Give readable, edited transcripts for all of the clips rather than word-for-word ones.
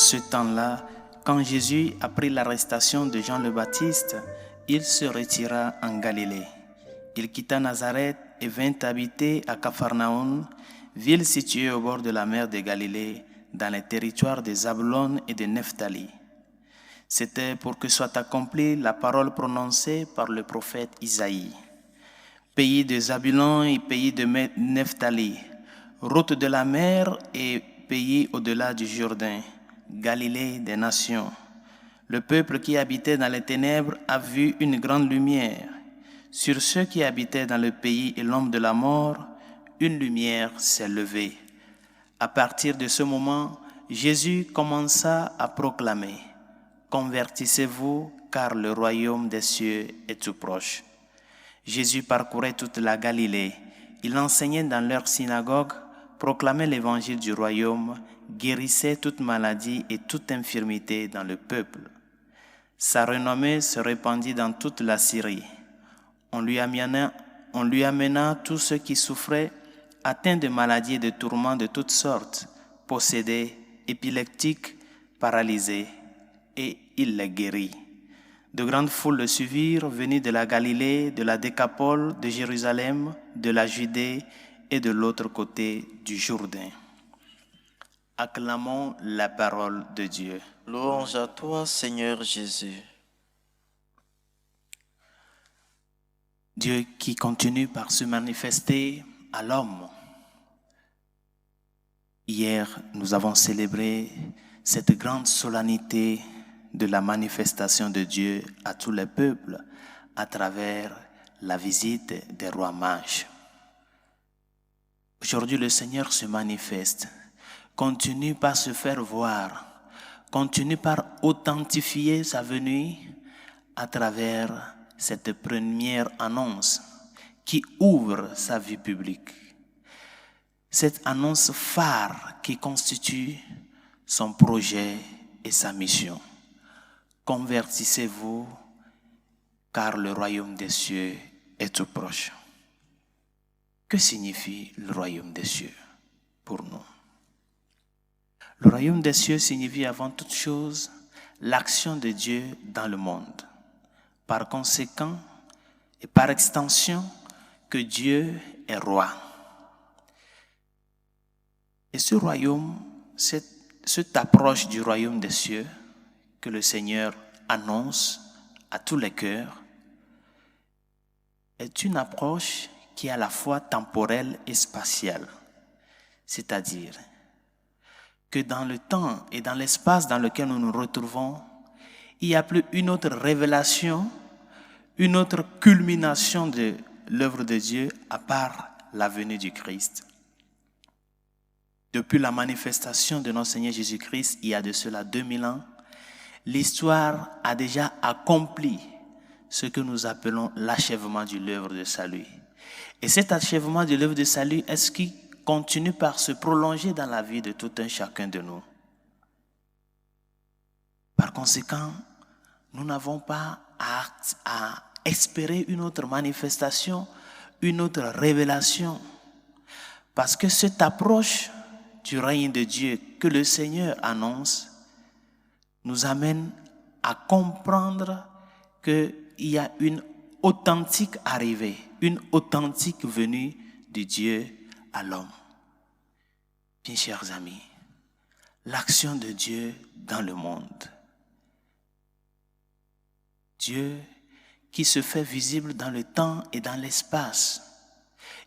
ce temps-là, quand Jésus apprit l'arrestation de Jean le Baptiste, il se retira en Galilée. Il quitta Nazareth et vint habiter à Capharnaüm, ville située au bord de la mer de Galilée, dans les territoires de Zabulon et de Nephtali. C'était pour que soit accomplie la parole prononcée par le prophète Isaïe. Pays de Zabulon et pays de Nephtali, route de la mer et pays au-delà du Jourdain, Galilée des nations. Le peuple qui habitait dans les ténèbres a vu une grande lumière. Sur ceux qui habitaient dans le pays et l'ombre de la mort, une lumière s'est levée. À partir de ce moment, Jésus commença à proclamer « Convertissez-vous, car le royaume des cieux est tout proche ». Jésus parcourait toute la Galilée. Il enseignait dans leurs synagogues, proclamait l'évangile du royaume, guérissait toute maladie et toute infirmité dans le peuple. Sa renommée se répandit dans toute la Syrie. On lui amena tous ceux qui souffraient, atteints de maladies et de tourments de toutes sortes, possédés, épileptiques, paralysés, et il les guérit. De grandes foules le suivirent, venues de la Galilée, de la Décapole, de Jérusalem, de la Judée et de l'autre côté du Jourdain. Acclamons la parole de Dieu. Louange à toi, Seigneur Jésus. Dieu qui continue par se manifester à l'homme. Hier, nous avons célébré cette grande solennité de la manifestation de Dieu à tous les peuples à travers la visite des rois mages. Aujourd'hui, le Seigneur se manifeste, continue par se faire voir, continue par authentifier sa venue à travers cette première annonce qui ouvre sa vie publique. Cette annonce phare qui constitue son projet et sa mission. Convertissez-vous, car le royaume des cieux est tout proche. Que signifie le royaume des cieux pour nous? Le royaume des cieux signifie avant toute chose l'action de Dieu dans le monde. Par conséquent, et par extension, que Dieu est roi. Et ce royaume, cette approche du royaume des cieux que le Seigneur annonce à tous les cœurs, est une approche qui est à la fois temporelle et spatiale. C'est-à-dire que dans le temps et dans l'espace dans lequel nous nous retrouvons, il n'y a plus une autre révélation, une autre culmination de l'œuvre de Dieu à part la venue du Christ. Depuis la manifestation de notre Seigneur Jésus-Christ, il y a de cela 2000 ans, l'histoire a déjà accompli ce que nous appelons l'achèvement de l'œuvre de salut. Et cet achèvement de l'œuvre de salut est ce qui continue par se prolonger dans la vie de tout un chacun de nous. Par conséquent, nous n'avons pas à espérer une autre manifestation, une autre révélation. Parce que cette approche du règne de Dieu que le Seigneur annonce nous amène à comprendre qu'il y a une authentique arrivée, une authentique venue de Dieu à l'homme. Bien chers amis, l'action de Dieu dans le monde. Dieu qui se fait visible dans le temps et dans l'espace.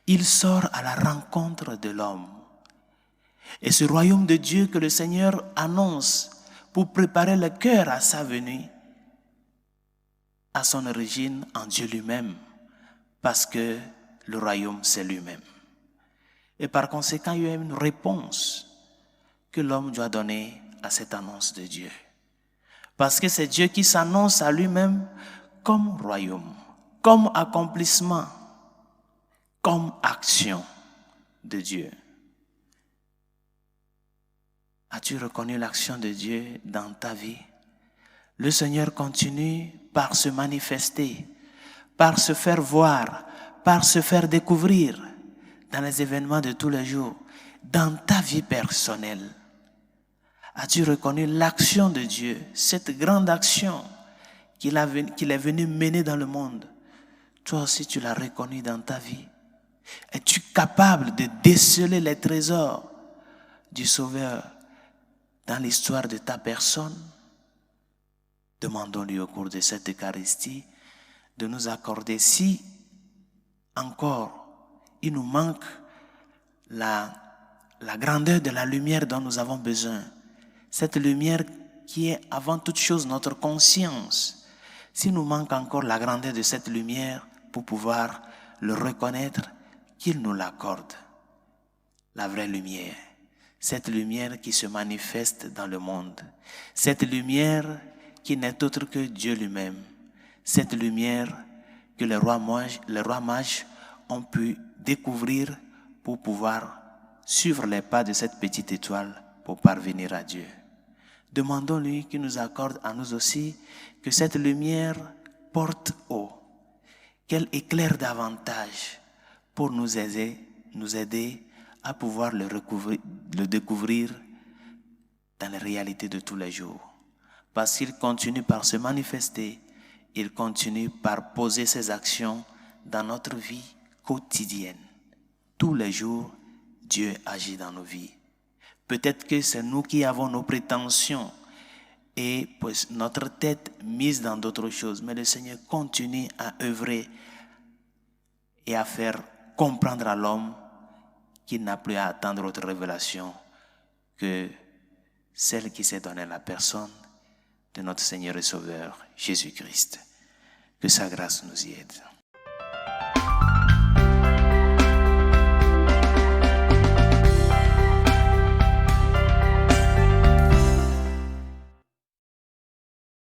Il sort à la rencontre de l'homme. Et ce royaume de Dieu que le Seigneur annonce pour préparer le cœur à sa venue, à son origine en Dieu lui-même, parce que le royaume c'est lui-même. Et par conséquent, il y a une réponse que l'homme doit donner à cette annonce de Dieu. Parce que c'est Dieu qui s'annonce à lui-même comme royaume, comme accomplissement, comme action de Dieu. As-tu reconnu l'action de Dieu dans ta vie? Le Seigneur continue par se manifester, par se faire voir, par se faire découvrir dans les événements de tous les jours, dans ta vie personnelle. As-tu reconnu l'action de Dieu, cette grande action qu'il est venu mener dans le monde? Toi aussi, tu l'as reconnu dans ta vie. Es-tu capable de déceler les trésors du Sauveur dans l'histoire de ta personne? Demandons-lui au cours de cette Eucharistie de nous accorder, si encore il nous manque la grandeur de la lumière dont nous avons besoin, cette lumière qui est avant toute chose notre conscience. S'il nous manque encore la grandeur de cette lumière pour pouvoir le reconnaître, qu'il nous l'accorde. La vraie lumière, cette lumière qui se manifeste dans le monde, cette lumière qui n'est autre que Dieu lui-même, cette lumière que les rois mages ont pu découvrir pour pouvoir suivre les pas de cette petite étoile pour parvenir à Dieu. Demandons-lui qu'il nous accorde à nous aussi que cette lumière porte haut, qu'elle éclaire davantage pour nous aider à pouvoir le découvrir dans les réalités de tous les jours. Parce qu'il continue par se manifester, il continue par poser ses actions dans notre vie quotidienne. Tous les jours, Dieu agit dans nos vies. Peut-être que c'est nous qui avons nos prétentions et pues notre tête mise dans d'autres choses, mais le Seigneur continue à œuvrer et à faire comprendre à l'homme qu'il n'a plus à attendre autre révélation que celle qui s'est donnée à la personne de notre Seigneur et Sauveur, Jésus-Christ. Que sa grâce nous y aide.